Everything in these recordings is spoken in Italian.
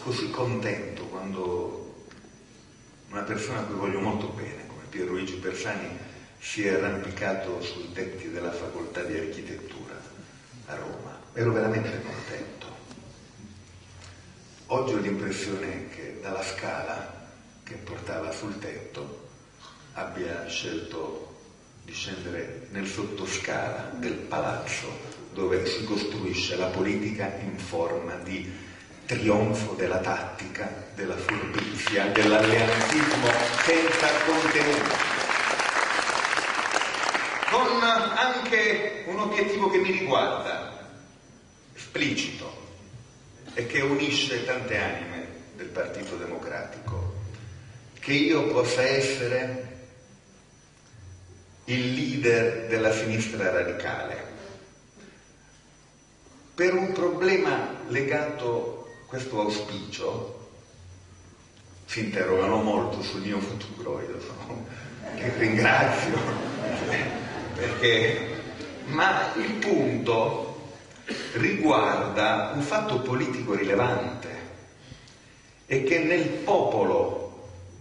così contento quando una persona a cui voglio molto bene, come Pierluigi Bersani, si è arrampicato sui tetti della facoltà di architettura a Roma. Ero veramente contento. Oggi ho l'impressione che dalla scala che portava sul tetto abbia scelto di scendere nel sottoscala del palazzo dove si costruisce la politica in forma di trionfo della tattica, della furbizia, dell'alleanzismo senza contenuto, con anche un obiettivo che mi riguarda, esplicito, e che unisce tante anime del Partito Democratico, che io possa essere il leader della sinistra radicale per un problema legato, questo auspicio, si interrogano molto sul mio futuro, io ringrazio, ma il punto riguarda un fatto politico rilevante, e che nel popolo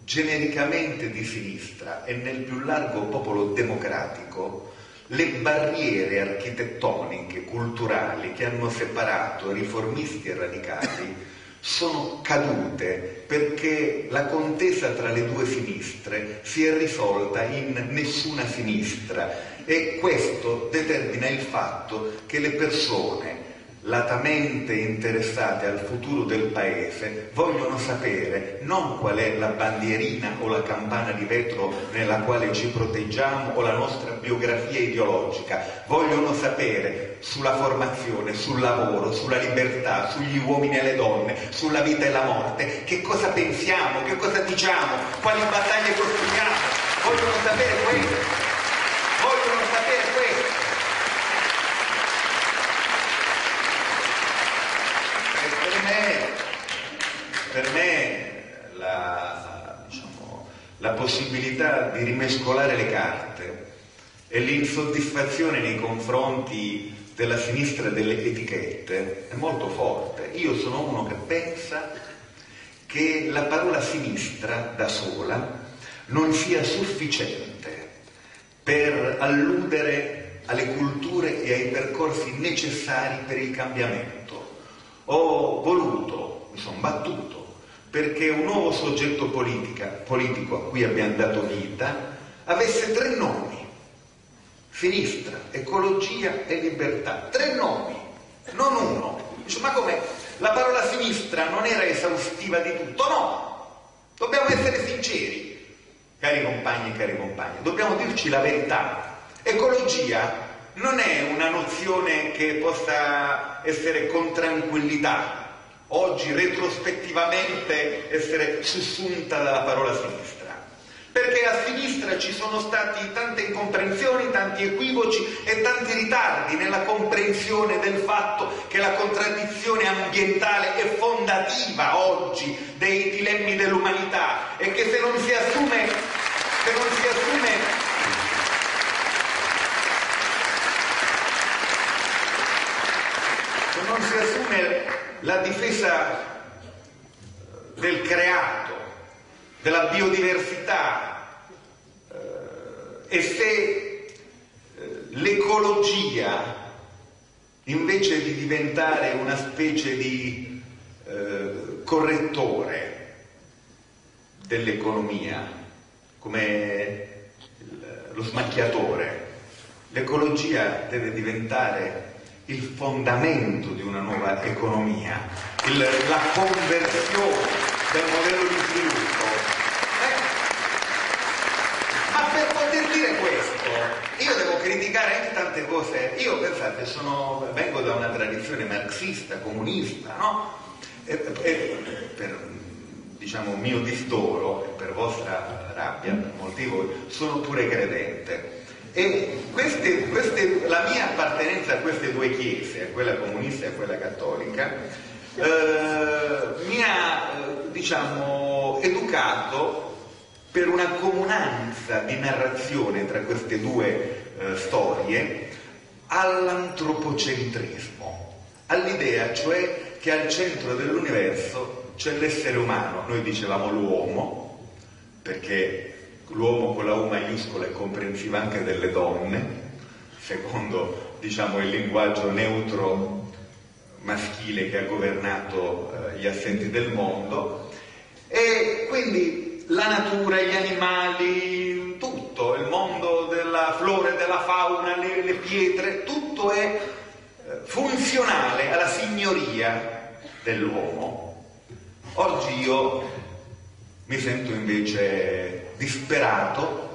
genericamente di sinistra e nel più largo popolo democratico le barriere architettoniche, culturali che hanno separato riformisti e radicali sono cadute, perché la contesa tra le due sinistre si è risolta in nessuna sinistra, e questo determina il fatto che le persone latamente interessate al futuro del paese vogliono sapere non qual è la bandierina o la campana di vetro nella quale ci proteggiamo o la nostra biografia ideologica, vogliono sapere sulla formazione, sul lavoro, sulla libertà, sugli uomini e le donne, sulla vita e la morte, che cosa pensiamo, che cosa diciamo, quali battaglie costruiamo, vogliono sapere questo. Per me la possibilità di rimescolare le carte e l'insoddisfazione nei confronti della sinistra delle etichette è molto forte. Io sono uno che pensa che la parola sinistra da sola non sia sufficiente per alludere alle culture e ai percorsi necessari per il cambiamento. Ho voluto, mi sono battuto perché un nuovo soggetto politico a cui abbiamo dato vita avesse 3 nomi: sinistra, ecologia e libertà. 3 nomi, non uno. Dice, ma come? La parola sinistra non era esaustiva di tutto? No, dobbiamo essere sinceri, cari compagni e cari compagni, dobbiamo dirci la verità. Ecologia non è una nozione che possa essere con tranquillità oggi retrospettivamente essere sussunta dalla parola sinistra, perché a sinistra ci sono stati tante incomprensioni, tanti equivoci e tanti ritardi nella comprensione del fatto che la contraddizione ambientale è fondativa oggi dei dilemmi dell'umanità, e che se non si assume la difesa del creato, della biodiversità, e se l'ecologia, invece di diventare una specie di correttore dell'economia, come lo smacchiatore, l'ecologia deve diventare il fondamento di una nuova economia, la conversione del modello di sviluppo. Ma per poter dire questo, io devo criticare anche tante cose. Io, pensate, vengo da una tradizione marxista, comunista, no? Per, diciamo, mio distoro e per vostra rabbia, per molti di voi, sono pure credente. E la mia appartenenza a queste 2 chiese, a quella comunista e a quella cattolica, mi ha, diciamo, educato per una comunanza di narrazione tra queste 2 storie all'antropocentrismo, all'idea cioè che al centro dell'universo c'è l'essere umano, noi dicevamo l'uomo, perché l'uomo con la U maiuscola è comprensiva anche delle donne, secondo, diciamo, il linguaggio neutro maschile che ha governato gli assenti del mondo. E quindi la natura, gli animali, tutto, il mondo della flora e della fauna, le pietre, tutto è funzionale alla signoria dell'uomo. Oggi io mi sento invece disperato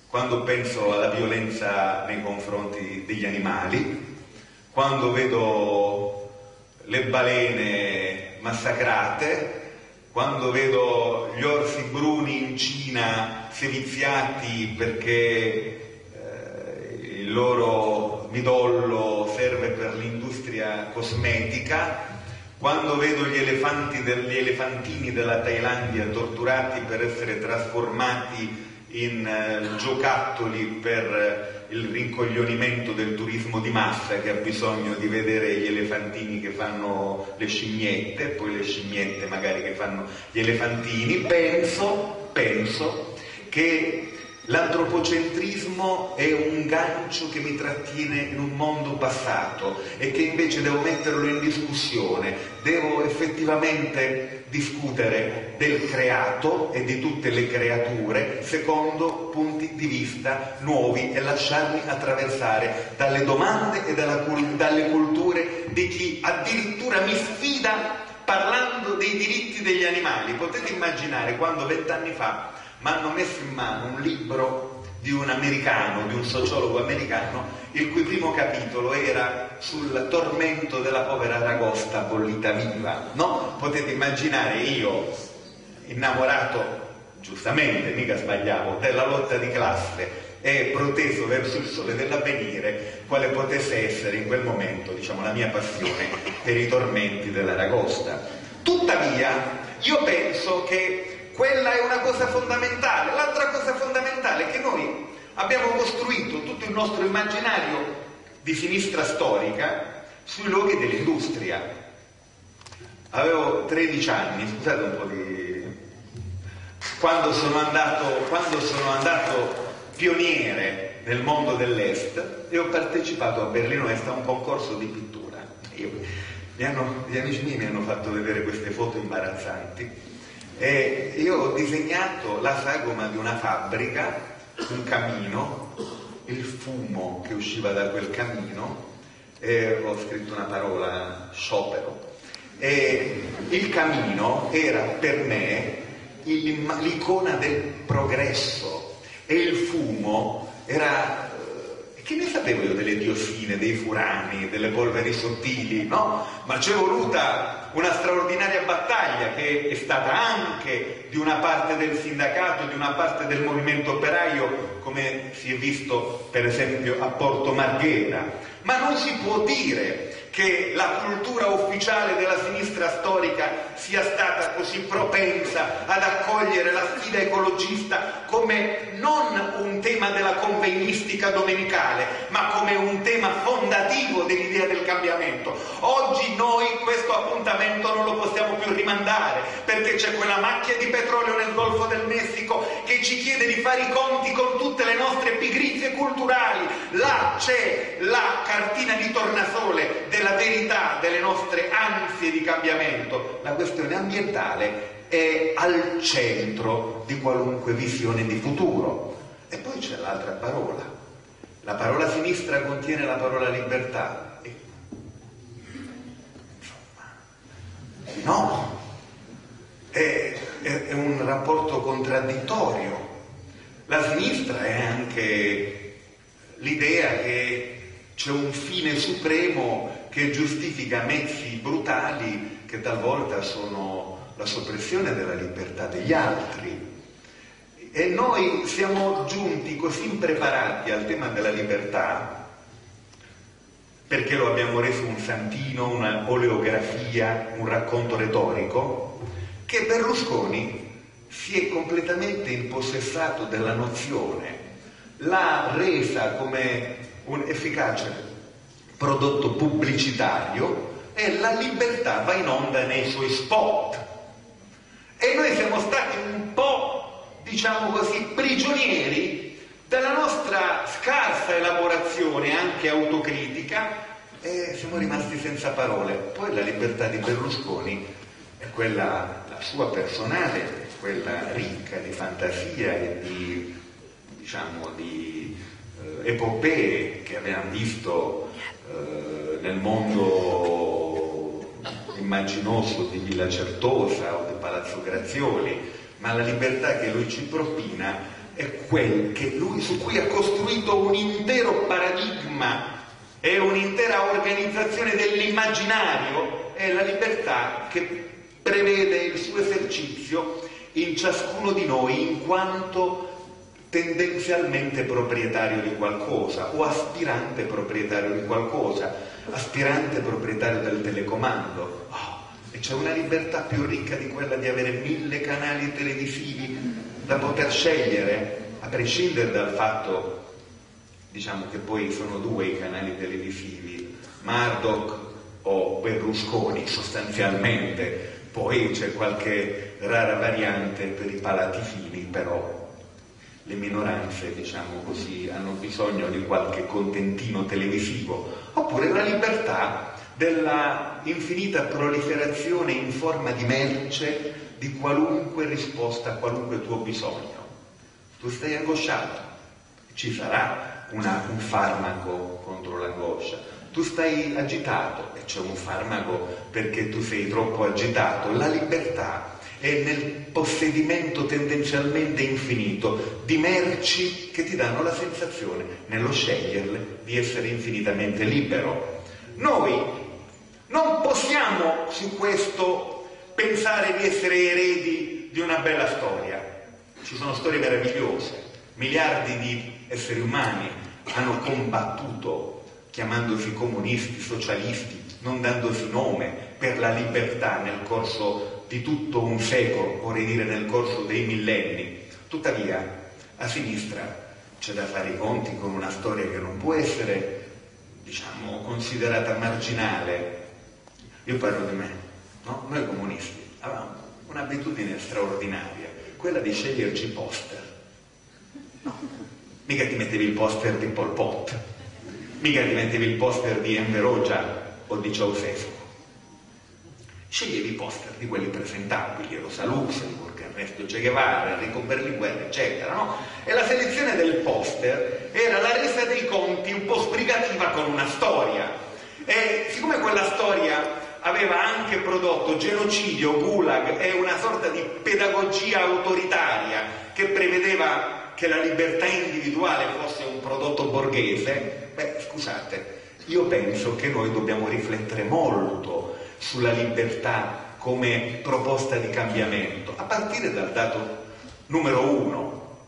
quando penso alla violenza nei confronti degli animali, quando vedo le balene massacrate, quando vedo gli orsi bruni in Cina seviziati perché il loro midollo serve per l'industria cosmetica, quando vedo gli elefantini della Thailandia torturati per essere trasformati in giocattoli per il rincoglionimento del turismo di massa, che ha bisogno di vedere gli elefantini che fanno le scimmiette, poi le scimmiette magari che fanno gli elefantini, penso che l'antropocentrismo è un gancio che mi trattiene in un mondo passato e che invece devo metterlo in discussione, devo effettivamente discutere del creato e di tutte le creature secondo punti di vista nuovi e lasciarmi attraversare dalle domande e dalle culture di chi addirittura mi sfida parlando dei diritti degli animali. Potete immaginare quando 20 anni fa mi hanno messo in mano un libro di un americano, di un sociologo americano, il cui primo capitolo era sul tormento della povera aragosta bollita viva, no? Potete immaginare io, innamorato, giustamente, mica sbagliavo, della lotta di classe e proteso verso il sole dell'avvenire, quale potesse essere in quel momento, diciamo, la mia passione per i tormenti dell'aragosta. Tuttavia, io penso che quella è una cosa fondamentale. L'altra cosa fondamentale è che noi abbiamo costruito tutto il nostro immaginario di sinistra storica sui luoghi dell'industria. Avevo 13 anni, scusate un po' di... Quando sono andato pioniere nel mondo dell'Est e ho partecipato a Berlino Est a un concorso di pittura. Gli amici miei mi hanno fatto vedere queste foto imbarazzanti. E io ho disegnato la sagoma di una fabbrica, un camino, il fumo che usciva da quel camino, e ho scritto una parola, sciopero, e il camino era per me l'icona del progresso e il fumo era... Che ne sapevo io delle diossine, dei furani, delle polveri sottili, no? Ma c'è voluta una straordinaria battaglia che è stata anche di una parte del sindacato, di una parte del movimento operaio, come si è visto per esempio a Porto Marghera. Ma non si può dire che la cultura ufficiale della sinistra storica sia stata così propensa ad accogliere la sfida ecologista come non un tema della convegnistica domenicale, ma come un tema fondativo dell'idea del cambiamento. Oggi noi questo appuntamento non lo possiamo più rimandare, perché c'è quella macchia di petrolio nel Golfo del Messico che ci chiede di fare i conti con tutte le nostre pigrizie culturali. Là c'è la cartina di tornasole della verità delle nostre ansie di cambiamento. La questione ambientale è al centro di qualunque visione di futuro. E poi c'è l'altra parola. La parola sinistra contiene la parola libertà. No, è un rapporto contraddittorio. La sinistra è anche l'idea che c'è un fine supremo che giustifica mezzi brutali che talvolta sono la soppressione della libertà degli altri. E noi siamo giunti così impreparati al tema della libertà, perché lo abbiamo reso un santino, una oleografia, un racconto retorico, che Berlusconi si è completamente impossessato della nozione, l'ha resa come un efficace prodotto pubblicitario e la libertà va in onda nei suoi spot. siamo stati un po', diciamo così, prigionieri della nostra scarsa elaborazione, anche autocritica, e siamo rimasti senza parole. Poi la libertà di Berlusconi è quella, la sua personale, quella ricca di fantasia e di, diciamo, di epopee che abbiamo visto nel mondo immaginoso di Villa Certosa o di Palazzo Grazioli, ma la libertà che lui ci propina è quel che lui, su cui ha costruito un intero paradigma e un'intera organizzazione dell'immaginario, è la libertà che prevede il suo esercizio in ciascuno di noi in quanto tendenzialmente proprietario di qualcosa o aspirante proprietario di qualcosa, aspirante proprietario del telecomando. E c'è una libertà più ricca di quella di avere 1000 canali televisivi da poter scegliere, a prescindere dal fatto, diciamo, che poi sono 2 i canali televisivi, Murdoch o Berlusconi sostanzialmente. Poi c'è qualche rara variante per i palati fini, però le minoranze, diciamo così, hanno bisogno di qualche contentino televisivo. Oppure la libertà della infinita proliferazione in forma di merce di qualunque risposta a qualunque tuo bisogno. Tu stai angosciato, ci sarà un farmaco contro l'angoscia. Tu stai agitato e c'è un farmaco perché tu sei troppo agitato. La libertà è nel possedimento tendenzialmente infinito di merci che ti danno la sensazione, nello sceglierle, di essere infinitamente libero. Noi non possiamo su questo pensare di essere eredi di una bella storia. Ci sono storie meravigliose, miliardi di esseri umani hanno combattuto chiamandosi comunisti, socialisti, non dandosi nome, per la libertà nel corso di tutto un secolo, vorrei dire nel corso dei millenni. Tuttavia, a sinistra c'è da fare i conti con una storia che non può essere, diciamo, considerata marginale. Io parlo di me, no? Noi comunisti avevamo un'abitudine straordinaria, quella di sceglierci i poster. No, mica ti mettevi il poster di Pol Pot, mica ti mettevi il poster di Enver Hoxha o di Ceausescu. Sceglievi i poster di quelli presentabili, Rosa Luxemburg, Ernesto Che Guevara, Enrico Berlinguer, eccetera, no? E la selezione del poster era la resa dei conti un po' sbrigativa con una storia. E siccome quella storia aveva anche prodotto genocidio, gulag e una sorta di pedagogia autoritaria che prevedeva che la libertà individuale fosse un prodotto borghese, beh, scusate, io penso che noi dobbiamo riflettere molto sulla libertà come proposta di cambiamento, a partire dal dato numero 1.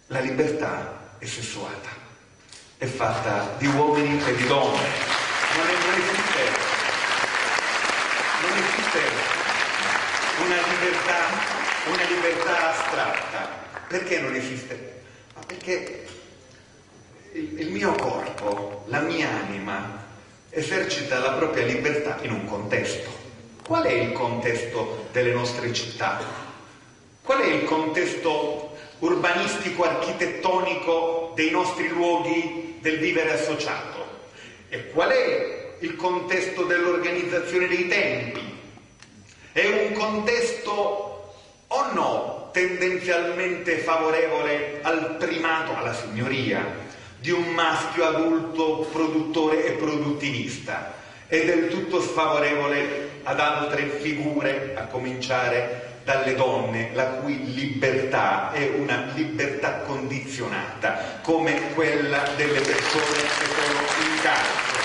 La libertà è sessuata, è fatta di uomini e di donne, non esiste una libertà astratta. Perché non esiste? Ma perché il mio corpo, la mia anima, esercita la propria libertà in un contesto. Qual è il contesto delle nostre città? Qual è il contesto urbanistico, architettonico dei nostri luoghi del vivere associato? E qual è il contesto dell'organizzazione dei tempi? È un contesto o no tendenzialmente favorevole al primato, alla signoria di un maschio adulto produttore e produttivista, è del tutto sfavorevole ad altre figure, a cominciare dalle donne, la cui libertà è una libertà condizionata, come quella delle persone che sono in carcere.